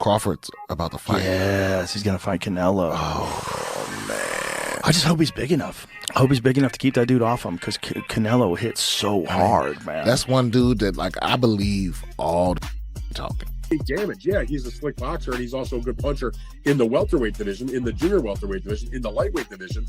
Crawford's about to fight. Yes, he's gonna fight Canelo. Oh man. I just hope he's big enough. I hope he's big enough to keep that dude off him, because Canelo hits so hard, man. That's one dude that, like, I believe all the talking. Damage, yeah, he's a slick boxer, and he's also a good puncher in the welterweight division, in the junior welterweight division, in the lightweight division.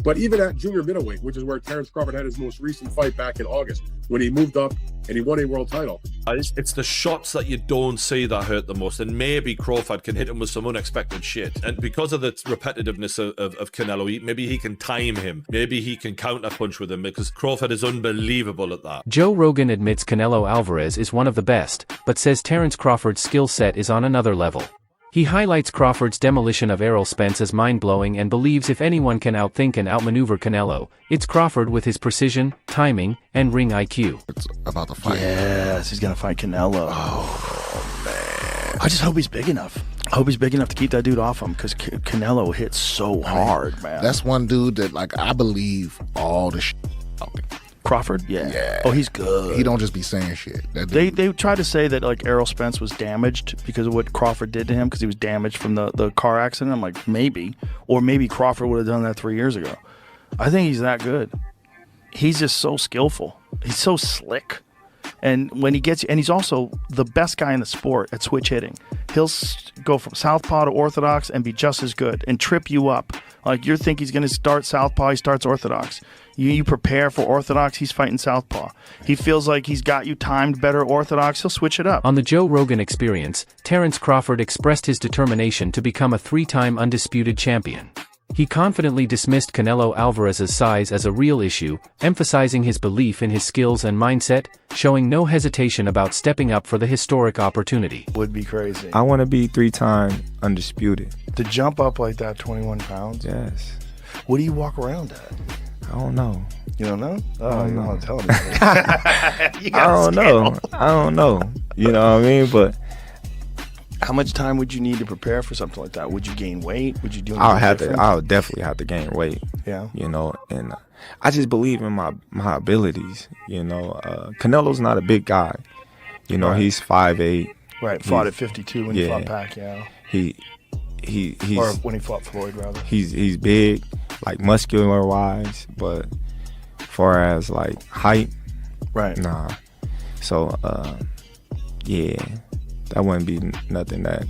But even at junior middleweight, which is where Terence Crawford had his most recent fight back in August, when he moved up and he won a world title. It's the shots that you don't see that hurt the most, and maybe Crawford can hit him with some unexpected shit. And because of the repetitiveness of Canelo, maybe he can time him. Maybe he can counterpunch with him, because Crawford is unbelievable at that. Joe Rogan admits Canelo Alvarez is one of the best, but says Terence Crawford's skill set is on another level. He highlights Crawford's demolition of Errol Spence as mind-blowing and believes if anyone can outthink and outmaneuver Canelo, it's Crawford with his precision, timing, and ring IQ. It's about to fight. Yes, he's gonna fight Canelo. Oh man. I just hope he's big enough. I hope he's big enough to keep that dude off him, because Canelo hits so hard, man. That's one dude that, like, I believe all the talking. Crawford? Yeah. Oh, he's good. He don't just be saying shit. That dude, They tried to say that, like, Errol Spence was damaged because of what Crawford did to him, because he was damaged from the car accident. I'm like, maybe. Or maybe Crawford would have done that 3 years ago. I think he's that good. He's just so skillful. He's so slick. And when he gets, and he's also the best guy in the sport at switch hitting. He'll go from southpaw to orthodox and be just as good and trip you up. Like, you think he's going to start southpaw, he starts orthodox. You prepare for orthodox, he's fighting southpaw. He feels like he's got you timed better orthodox, he'll switch it up. On the Joe Rogan Experience, Terence Crawford expressed his determination to become a three-time undisputed champion. He confidently dismissed Canelo Alvarez's size as a real issue, emphasizing his belief in his skills and mindset, showing no hesitation about stepping up for the historic opportunity. Would be crazy. I want to be three-time undisputed. To jump up like that, 21 pounds? Yes. What do you walk around at? I don't know. You don't know? Oh, you don't want to tell me. I don't know. You know what I mean? But how much time would you need to prepare for something like that? Would you gain weight? Would you do anything different? I'll definitely have to gain weight. Yeah. You know, and I just believe in my abilities. You know, Canelo's not a big guy. You know, he's 5'8". Right. Fought at 52 when he fought Pacquiao. He's or when he fought Floyd, rather. He's big, like muscular wise, but far as like height, right? Nah. So yeah, that wouldn't be nothing that,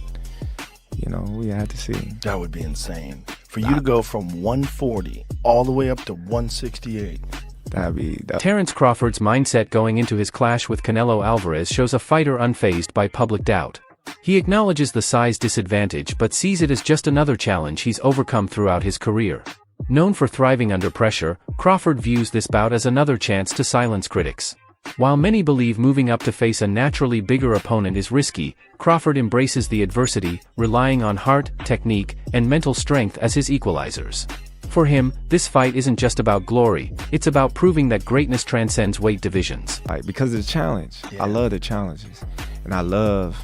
you know, we had to see. That would be insane for you to go from 140 all the way up to 168. Terence Crawford's mindset going into his clash with Canelo Alvarez shows a fighter unfazed by public doubt. He acknowledges the size disadvantage but sees it as just another challenge he's overcome throughout his career. Known for thriving under pressure, Crawford views this bout as another chance to silence critics. While many believe moving up to face a naturally bigger opponent is risky, Crawford embraces the adversity, relying on heart, technique, and mental strength as his equalizers. For him, this fight isn't just about glory, it's about proving that greatness transcends weight divisions. Like, because of the challenge. I love the challenges. And I love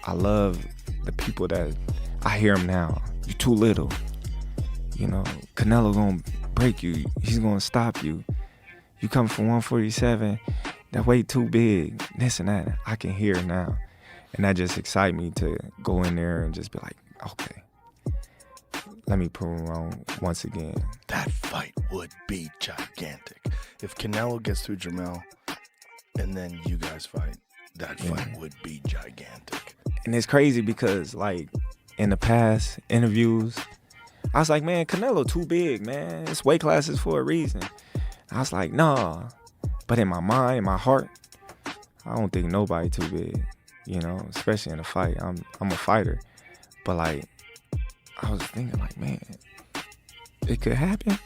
the people that, I hear them now. You're too little. You know, Canelo gonna break you. He's gonna stop you. You come from 147, that weight too big, this and that. I can hear now. And that just excites me to go in there and just be like, okay, let me prove him wrong once again. That fight would be gigantic. If Canelo gets through Jamel and then you guys fight, that fight would be gigantic. And it's crazy because, like, in the past interviews, I was like, man, Canelo too big, man. It's weight classes for a reason. I was like, nah. But in my mind, in my heart, I don't think nobody too big, you know, especially in a fight. I'm a fighter. But, like, I was thinking, like, man, it could happen.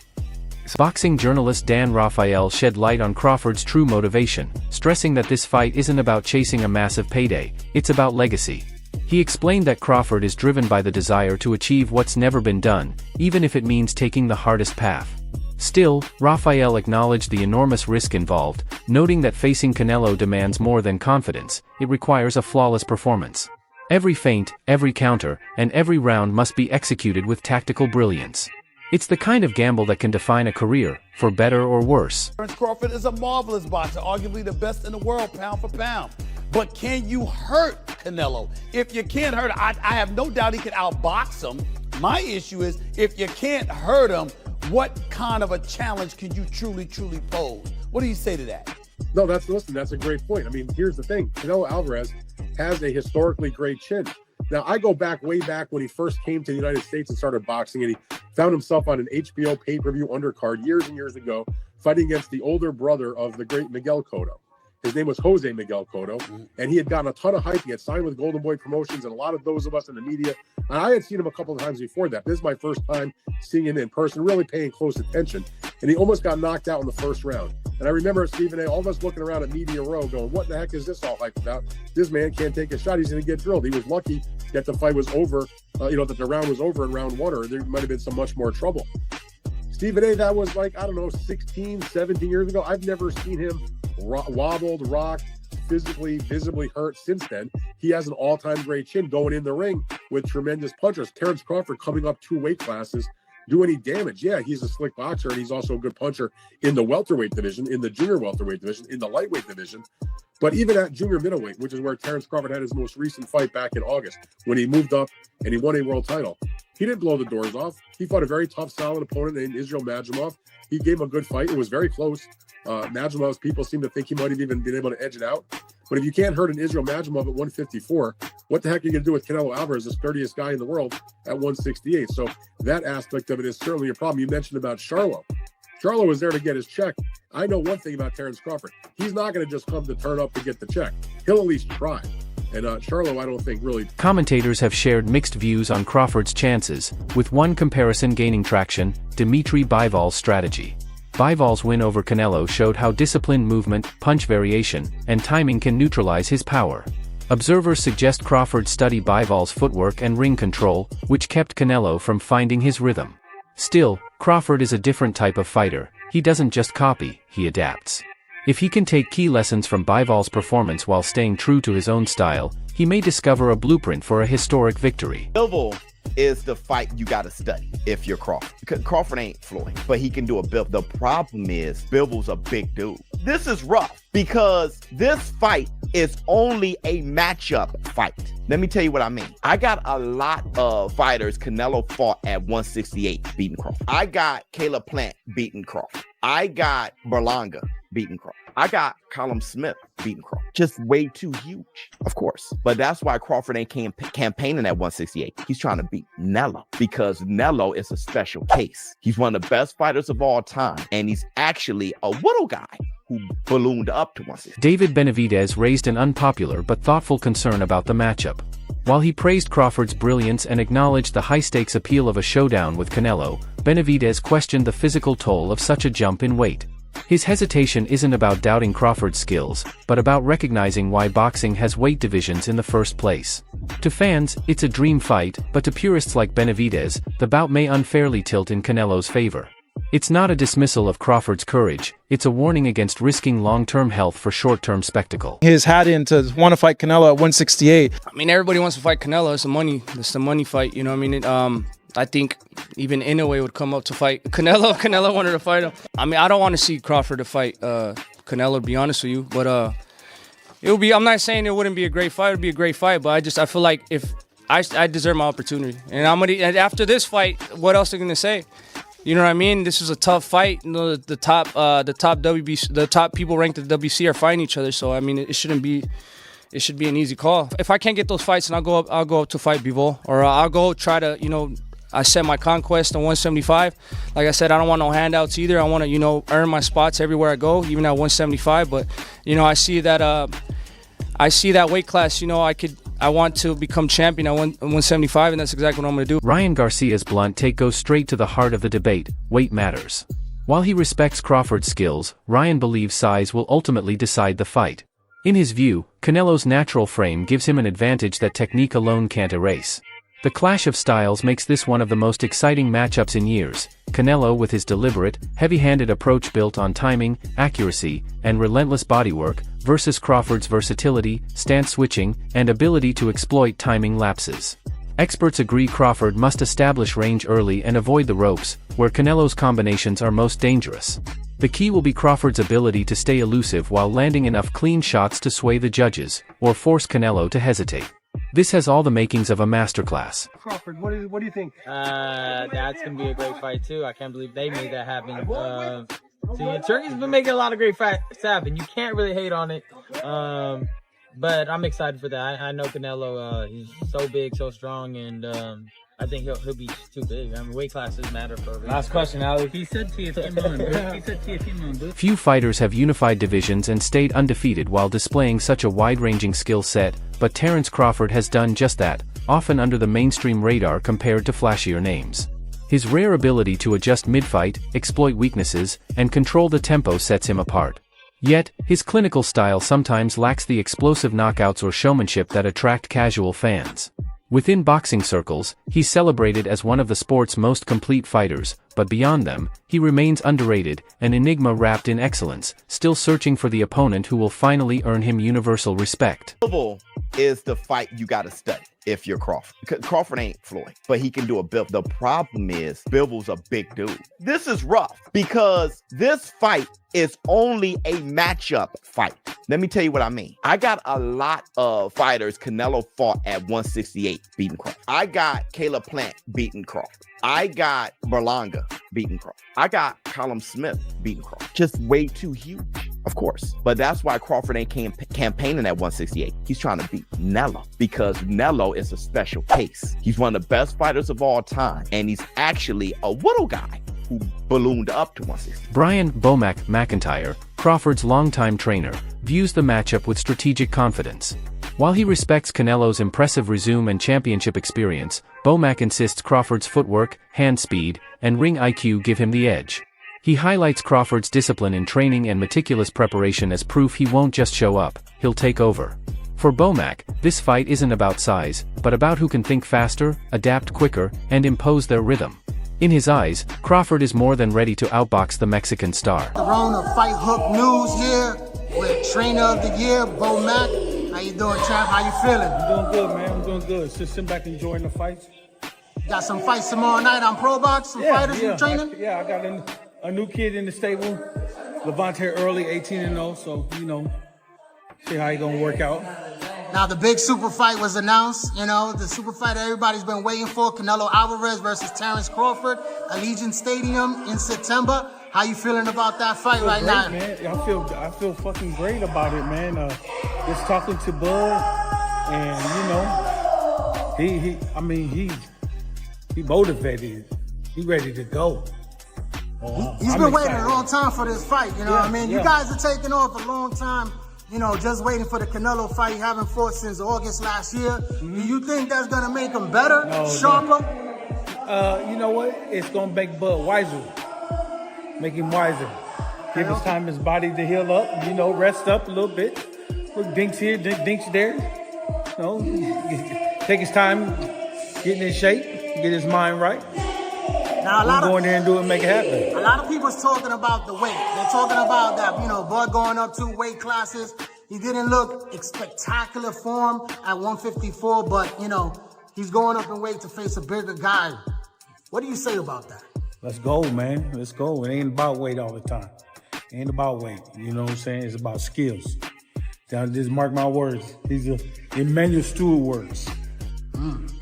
Boxing journalist Dan Rafael shed light on Crawford's true motivation, stressing that this fight isn't about chasing a massive payday, it's about legacy. He explained that Crawford is driven by the desire to achieve what's never been done, even if it means taking the hardest path. Still, Rafael acknowledged the enormous risk involved, noting that facing Canelo demands more than confidence, it requires a flawless performance. Every feint, every counter, and every round must be executed with tactical brilliance. It's the kind of gamble that can define a career, for better or worse. Terence Crawford is a marvelous boxer, arguably the best in the world, pound for pound. But can you hurt Canelo? If you can't hurt him, I have no doubt he can outbox him. My issue is, if you can't hurt him, what kind of a challenge can you truly pose? What do you say to that? No, that's a great point. I mean, here's the thing. Canelo Alvarez has a historically great chin. Now, I go way back when he first came to the United States and started boxing, and he found himself on an HBO pay-per-view undercard years and years ago, fighting against the older brother of the great Miguel Cotto. His name was Jose Miguel Cotto, and he had gotten a ton of hype. He had signed with Golden Boy Promotions, and a lot of those of us in the media, and I had seen him a couple of times before that. This is my first time seeing him in person, really paying close attention, and he almost got knocked out in the first round. And I remember Stephen A., all of us looking around at Media Row going, what the heck is this all hype about? This man can't take a shot. He's going to get drilled. He was lucky that the fight was over, that the round was over in round one, or there might have been some much more trouble. Stephen A., that was like, 16, 17 years ago. I've never seen him wobbled, rocked, physically, visibly hurt since then. He has an all-time great chin going in the ring with tremendous punchers. Terence Crawford coming up 2 weight classes, do any damage. Yeah, he's a slick boxer, and he's also a good puncher in the welterweight division, in the junior welterweight division, in the lightweight division. But even at junior middleweight, which is where Terence Crawford had his most recent fight back in August, when he moved up and he won a world title, he didn't blow the doors off. He fought a very tough, solid opponent named Israel Madrimov. He gave him a good fight. It was very close. Madrimov's people seem to think he might have even been able to edge it out. But if you can't hurt an Israel Madrimov at 154, what the heck are you going to do with Canelo Alvarez, the sturdiest guy in the world, at 168? So that aspect of it is certainly a problem. You mentioned about Charlo. Charlo was there to get his check. I know one thing about Terence Crawford. He's not going to just come to turn up to get the check. He'll at least try. And Charlo, I don't think really... Commentators have shared mixed views on Crawford's chances, with one comparison gaining traction: Dimitri Bivol's strategy. Bivol's win over Canelo showed how disciplined movement, punch variation, and timing can neutralize his power. Observers suggest Crawford study Bivol's footwork and ring control, which kept Canelo from finding his rhythm. Still, Crawford is a different type of fighter. He doesn't just copy, he adapts. If he can take key lessons from Bivol's performance while staying true to his own style, he may discover a blueprint for a historic victory. Bivol is the fight you got to study if you're Crawford. Crawford ain't Floyd, but he can do a Bivol. The problem is Bivol's a big dude. This is rough because this fight is only a matchup fight. Let me tell you what I mean. I got a lot of fighters Canelo fought at 168 beating Crawford. I got Caleb Plant beating Crawford. I got Berlanga beating Crawford. I got Callum Smith beating Crawford. Just way too huge, of course. But that's why Crawford ain't campaigning at 168. He's trying to beat Nello because Nello is a special case. He's one of the best fighters of all time, and he's actually a little guy who ballooned up to 160. David Benavidez raised an unpopular but thoughtful concern about the matchup. While he praised Crawford's brilliance and acknowledged the high-stakes appeal of a showdown with Canelo, Benavidez questioned the physical toll of such a jump in weight. His hesitation isn't about doubting Crawford's skills, but about recognizing why boxing has weight divisions in the first place. To fans, it's a dream fight, but to purists like Benavidez, the bout may unfairly tilt in Canelo's favor. It's not a dismissal of Crawford's courage, it's a warning against risking long-term health for short-term spectacle. His hat in to want to fight Canelo at 168. I mean, everybody wants to fight Canelo. It's the money fight, you know what I mean? I think even Inoue would come up to fight Canelo. Canelo wanted to fight him. I mean, I don't want to see Crawford to fight Canelo, to be honest with you. But it would be. I'm not saying it wouldn't be a great fight. It would be a great fight. But I feel like if I deserve my opportunity, and and after this fight, what else are they gonna say? You know what I mean? This is a tough fight. You know, the top WBC, the top people ranked at the WBC are fighting each other. So I mean, it shouldn't be. It should be an easy call. If I can't get those fights, then I'll go up to fight Bivol, or I'll go try to I set my conquest on 175. Like I said, I don't want no handouts either. I want to, earn my spots everywhere I go, even at 175. But, I see that weight class, I want to become champion at 175, and that's exactly what I'm going to do. Ryan Garcia's blunt take goes straight to the heart of the debate: weight matters. While he respects Crawford's skills, Ryan believes size will ultimately decide the fight. In his view, Canelo's natural frame gives him an advantage that technique alone can't erase. The clash of styles makes this one of the most exciting matchups in years. Canelo with his deliberate, heavy-handed approach built on timing, accuracy, and relentless bodywork, versus Crawford's versatility, stance switching, and ability to exploit timing lapses. Experts agree Crawford must establish range early and avoid the ropes, where Canelo's combinations are most dangerous. The key will be Crawford's ability to stay elusive while landing enough clean shots to sway the judges, or force Canelo to hesitate. This has all the makings of a masterclass. Crawford, what do you think? That's going to be a great fight, too. I can't believe they made that happen. See, Turkey's been making a lot of great fights happen. You can't really hate on it. But I'm excited for that. I know Canelo, he's so big, so strong, and I think he'll be too big. I mean, weight classes matter for a reason. Last question, Alex. He said TFT. Few fighters have unified divisions and stayed undefeated while displaying such a wide-ranging skill set, but Terence Crawford has done just that, often under the mainstream radar compared to flashier names. His rare ability to adjust mid-fight, exploit weaknesses, and control the tempo sets him apart. Yet, his clinical style sometimes lacks the explosive knockouts or showmanship that attract casual fans. Within boxing circles, he's celebrated as one of the sport's most complete fighters, but beyond them, he remains underrated, an enigma wrapped in excellence, still searching for the opponent who will finally earn him universal respect. Is the fight you got to study if you're Crawford. Crawford ain't Floyd, but he can do a Bill. The problem is Bivens a big dude. This is rough because this fight is only a matchup fight. Let me tell you what I mean. I got a lot of fighters Canelo fought at 168 beating Crawford. I got Caleb Plant beating Crawford. I got Berlanga beating Crawford. I got Callum Smith beating Crawford. Just way too huge, of course. But that's why Crawford ain't campaigning at 168. He's trying to beat Canelo because Canelo is a special case. He's one of the best fighters of all time, and he's actually a little guy who ballooned up to 160. Brian "Bomac" McIntyre, Crawford's longtime trainer, views the matchup with strategic confidence. While he respects Canelo's impressive resume and championship experience, Bomac insists Crawford's footwork, hand speed, and ring IQ give him the edge. He highlights Crawford's discipline in training and meticulous preparation as proof he won't just show up, he'll take over. For Bomac, this fight isn't about size, but about who can think faster, adapt quicker, and impose their rhythm. In his eyes, Crawford is more than ready to outbox the Mexican star. Throne of Fight Hook News here with Trainer of the Year, Bomac. How you doing, champ? How you feeling? I'm doing good, man. I'm doing good. Just sitting back enjoying the fights. Got some fights tomorrow night on Pro Box? Some fighters you training? I got a new kid in the stable, Levante Early, 18-0. So, see how he gonna work out. Now the big super fight was announced. The super fight everybody's been waiting for: Canelo Alvarez versus Terence Crawford, Allegiant Stadium in September. How you feeling about that fight right now? Man. I feel fucking great about it, man. Just talking to Bud, and he motivated. He ready to go. He's been waiting a long time for this fight. You guys are taking off a long time. Just waiting for the Canelo fight. You haven't fought since August last year. Mm-hmm. Do you think that's gonna make him better, sharper? You know what? It's gonna make Bud wiser. Make him wiser. Give his time, his body to heal up. Rest up a little bit. Look, dinks here, dinks there. Take his time, getting in shape, get his mind right. Now, go in there and do it, make it happen. A lot of people's talking about the weight. They're talking about that, Bud going up 2 weight classes. He didn't look in spectacular form at 154, but, he's going up in weight to face a bigger guy. What do you say about that? Let's go, man. Let's go. It ain't about weight all the time. It ain't about weight. You know what I'm saying? It's about skills. Just mark my words. These are Emmanuel Stewart words.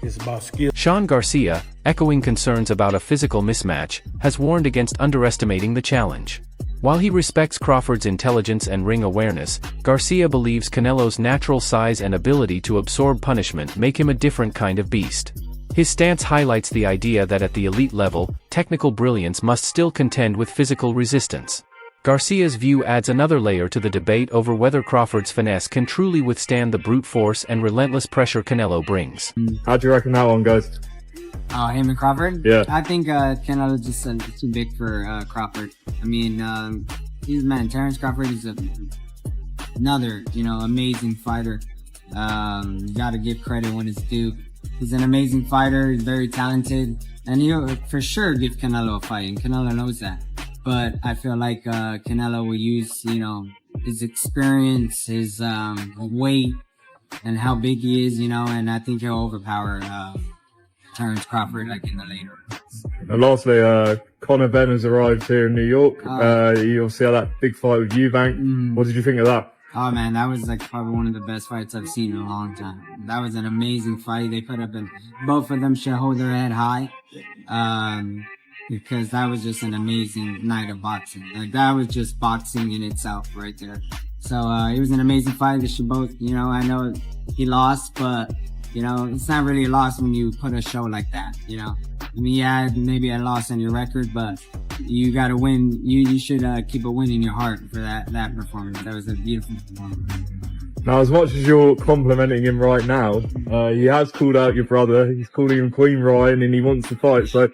It's about skill. Sean Garcia, echoing concerns about a physical mismatch, has warned against underestimating the challenge. While he respects Crawford's intelligence and ring awareness, Garcia believes Canelo's natural size and ability to absorb punishment make him a different kind of beast. His stance highlights the idea that at the elite level, technical brilliance must still contend with physical resistance. Garcia's view adds another layer to the debate over whether Crawford's finesse can truly withstand the brute force and relentless pressure Canelo brings. How do you reckon that one goes? Him and Crawford? Yeah. I think Canelo just too big for Crawford. Terence Crawford is another, amazing fighter. You gotta give credit when it's due. He's an amazing fighter, he's very talented, and he'll for sure give Canelo a fight, and Canelo knows that. But I feel like Canelo will use, his experience, his weight, and how big he is, and I think he'll overpower Terence Crawford like in the later rounds. And lastly, Conor Benn has arrived here in New York. You obviously had that big fight with Eubank. What did you think of that? Oh man, that was like probably one of the best fights I've seen in a long time. That was an amazing fight. They put up, and both of them should hold their head high, because that was just an amazing night of boxing. Like that was just boxing in itself right there. So it was an amazing fight. They should both, you know, I know he lost, but you know, it's not really a loss when you put a show like that, you know. I mean, yeah, maybe a loss on your record, but you got to win. You should keep a win in your heart for that performance. That was a beautiful performance. Now, as much as you're complimenting him right now, he has called out your brother. He's calling him Queen Ryan, and he wants to fight. So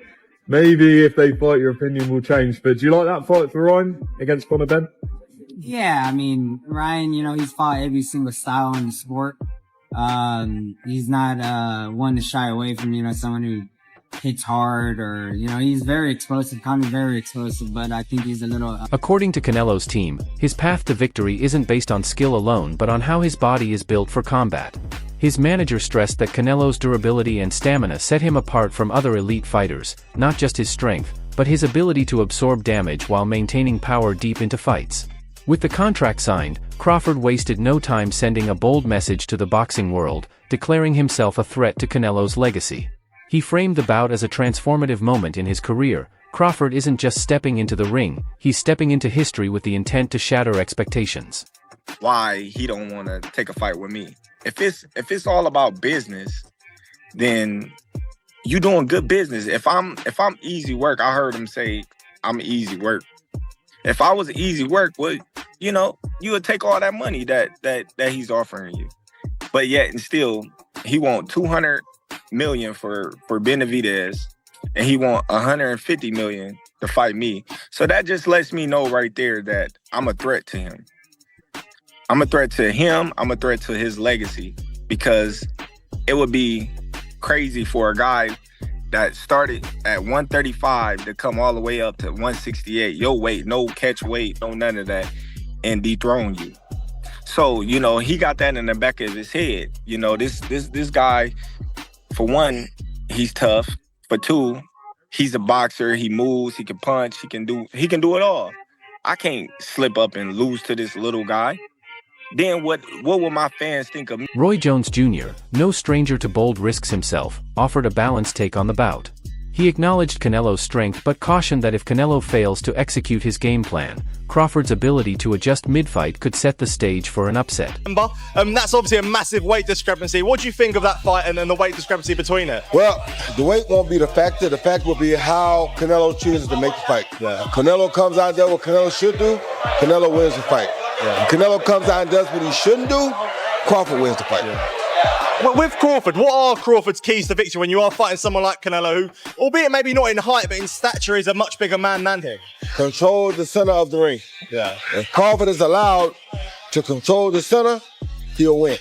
maybe if they fight, your opinion will change. But do you like that fight for Ryan against Conor Benn? Yeah, I mean, Ryan, you know, he's fought every single style in the sport. He's not one to shy away from, you know, someone who hits hard, or, you know, he's very explosive, kind of very explosive, but I think he's a little... According to Canelo's team, his path to victory isn't based on skill alone but on how his body is built for combat. His manager stressed that Canelo's durability and stamina set him apart from other elite fighters, not just his strength, but his ability to absorb damage while maintaining power deep into fights. With the contract signed, Crawford wasted no time sending a bold message to the boxing world, declaring himself a threat to Canelo's legacy. He framed the bout as a transformative moment in his career. Crawford isn't just stepping into the ring, he's stepping into history with the intent to shatter expectations. Why he don't want to take a fight with me? If it's all about business, then you doing good business. If I'm easy work, I heard him say I'm easy work. If I was easy work, well, you know, you would take all that money that he's offering you. But yet and still, he want $200 million for Benavidez, and he want $150 million to fight me. So that just lets me know right there that I'm a threat to him. I'm a threat to him. I'm a threat to his legacy, because it would be crazy for a guy that started at 135 to come all the way up to 168, your weight, no catch weight, no none of that, and dethrone you. So, you know, he got that in the back of his head. You know, this guy, for one, he's tough. For two, he's a boxer. He moves, he can punch, he can do it all. I can't slip up and lose to this little guy. Then what will my fans think of me? Roy Jones Jr., no stranger to bold risks himself, offered a balanced take on the bout. He acknowledged Canelo's strength but cautioned that if Canelo fails to execute his game plan, Crawford's ability to adjust mid-fight could set the stage for an upset. That's obviously a massive weight discrepancy. What do you think of that fight and the weight discrepancy between it? Well, the weight won't be the factor. The factor will be how Canelo chooses to make the fight. Yeah. Canelo comes out and does what Canelo should do, Canelo wins the fight. Yeah. If Canelo comes out and does what he shouldn't do, Crawford wins the fight. Yeah. Well, with Crawford, what are Crawford's keys to victory when you are fighting someone like Canelo, who, albeit maybe not in height, but in stature, is a much bigger man than him? Control the center of the ring. Yeah. If Crawford is allowed to control the center, he'll win.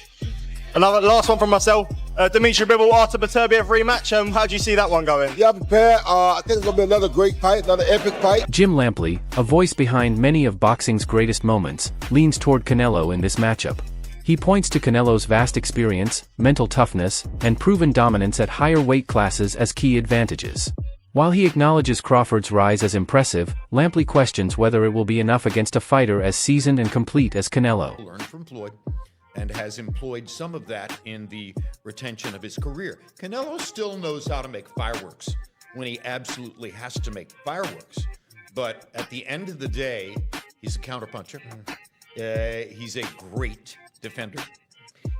Another last one from myself. Dimitri Bivol, Artur Beterbiev rematch. How do you see that one going? Yeah, I'm prepared. I think it's going to be another great fight, another epic fight. Jim Lampley, a voice behind many of boxing's greatest moments, leans toward Canelo in this matchup. He points to Canelo's vast experience, mental toughness, and proven dominance at higher weight classes as key advantages. While he acknowledges Crawford's rise as impressive, Lampley questions whether it will be enough against a fighter as seasoned and complete as Canelo. Learned from Floyd and has employed some of that in the retention of his career. Canelo still knows how to make fireworks when he absolutely has to make fireworks. But at the end of the day, he's a counterpuncher. He's a great defender.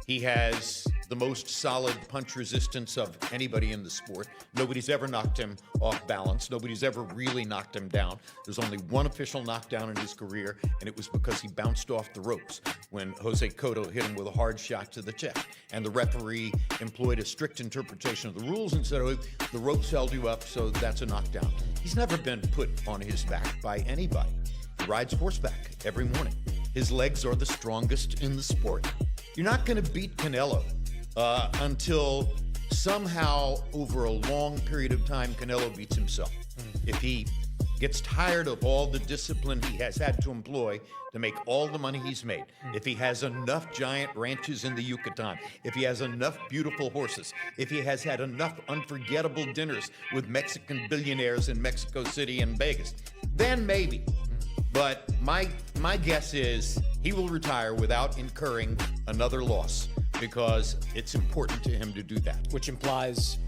He has the most solid punch resistance of anybody in the sport. Nobody's ever knocked him off balance. Nobody's ever really knocked him down. There's only one official knockdown in his career, and it was because he bounced off the ropes when Jose Cotto hit him with a hard shot to the chest. And the referee employed a strict interpretation of the rules and said, oh, the ropes held you up, so that's a knockdown. He's never been put on his back by anybody. He rides horseback every morning. His legs are the strongest in the sport. You're not going to beat Canelo until somehow over a long period of time Canelo beats himself. If he gets tired of all the discipline he has had to employ to make all the money he's made, if he has enough giant ranches in the Yucatan, if he has enough beautiful horses, if he has had enough unforgettable dinners with Mexican billionaires in Mexico City and Vegas, then maybe. But my guess is he will retire without incurring another loss because it's important to him to do that. Which implies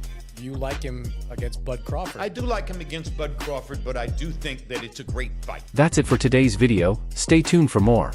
you like him against Bud Crawford. I do like him against Bud Crawford, but I do think that it's a great fight. That's it for today's video. Stay tuned for more.